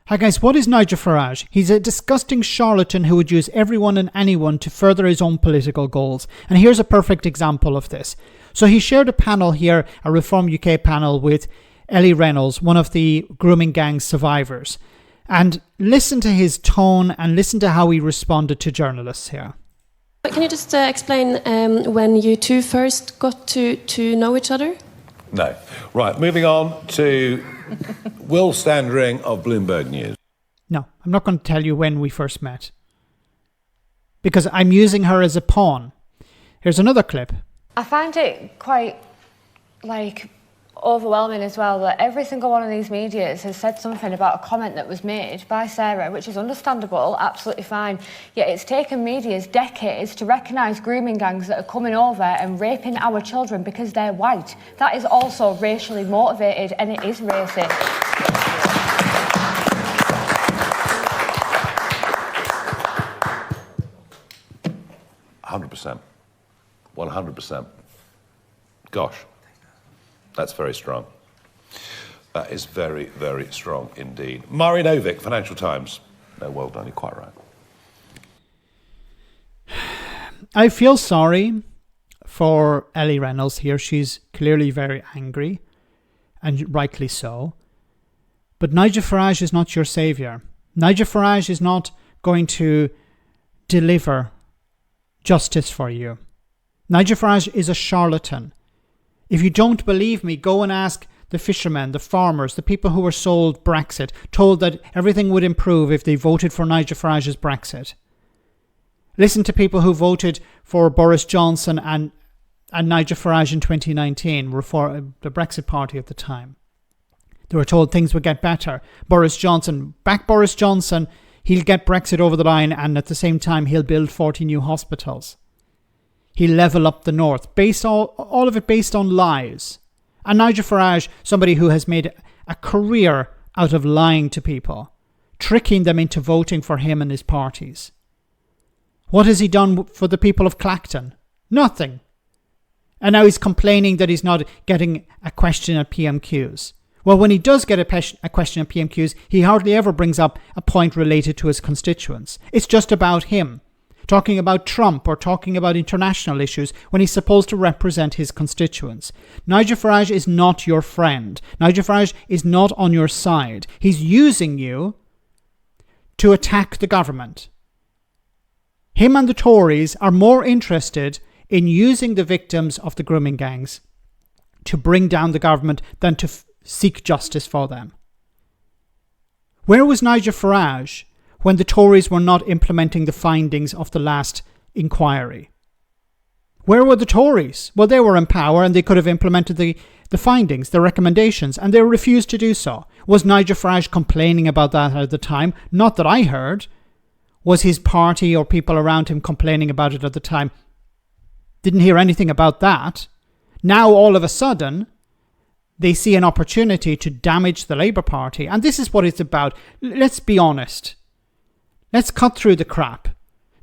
Hi guys, what is Nigel Farage? He's a disgusting charlatan who would use everyone and anyone to further his own political goals. And here's a perfect example of this. So he shared a panel here, a Reform UK panel with Ellie Reynolds, one of the grooming gang survivors. And listen to his tone and listen to how he responded to journalists here. Can you just explain when you two first got to know each other? No. Right, moving on to Will Standring of Bloomberg News. No, I'm not going to tell you when we first met, because I'm using her as a pawn. Here's another clip. I find it quite, overwhelming as well that every single one of these medias has said something about a comment that was made by Sarah, which is understandable, absolutely fine. Yet it's taken medias decades to recognise grooming gangs that are coming over and raping our children because they're white. That is also racially motivated, and it is racist. 100%. 100%. Gosh. That's very strong. That is very, very strong indeed. Murray Novick, Financial Times. No, well done, you're quite right. I feel sorry for Ellie Reynolds here. She's clearly very angry, and rightly so. But Nigel Farage is not your saviour. Nigel Farage is not going to deliver justice for you. Nigel Farage is a charlatan. If you don't believe me, go and ask the fishermen, the farmers, the people who were sold Brexit, told that everything would improve if they voted for Nigel Farage's Brexit. Listen to people who voted for Boris Johnson and Nigel Farage in 2019, the Brexit party at the time. They were told things would get better. Boris Johnson, he'll get Brexit over the line, and at the same time he'll build 40 new hospitals. He'll level up the north, all of it based on lies. And Nigel Farage, somebody who has made a career out of lying to people, tricking them into voting for him and his parties. What has he done for the people of Clacton? Nothing. And now he's complaining that he's not getting a question at PMQs. Well, when he does get a question at PMQs, he hardly ever brings up a point related to his constituents. It's just about him, talking about Trump or talking about international issues when he's supposed to represent his constituents. Nigel Farage is not your friend. Nigel Farage is not on your side. He's using you to attack the government. Him and the Tories are more interested in using the victims of the grooming gangs to bring down the government than to seek justice for them. Where was Nigel Farage when the Tories were not implementing the findings of the last inquiry? Where were the Tories? Well, they were in power and they could have implemented the findings, the recommendations, and they refused to do so. Was Nigel Farage complaining about that at the time? Not that I heard. Was his party or people around him complaining about it at the time? Didn't hear anything about that. Now, all of a sudden, they see an opportunity to damage the Labour Party. And this is what it's about. Let's be honest. Let's cut through the crap.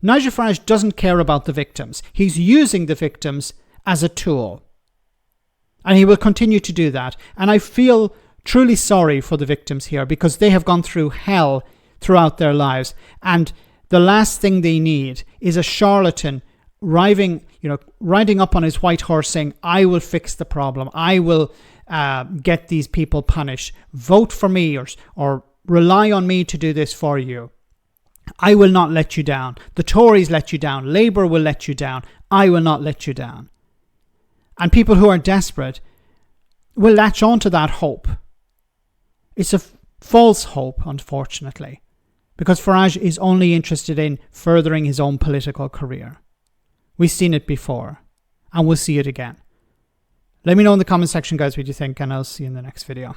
Nigel Farage doesn't care about the victims. He's using the victims as a tool. And he will continue to do that. And I feel truly sorry for the victims here because they have gone through hell throughout their lives. And the last thing they need is a charlatan riding up on his white horse saying, I will fix the problem. I will get these people punished. Vote for me or rely on me to do this for you. I will not let you down. The Tories let you down. Labour will let you down. I will not let you down. And people who are desperate will latch on to that hope. It's a false hope, unfortunately, because Farage is only interested in furthering his own political career. We've seen it before, and we'll see it again. Let me know in the comment section, guys, what you think, and I'll see you in the next video.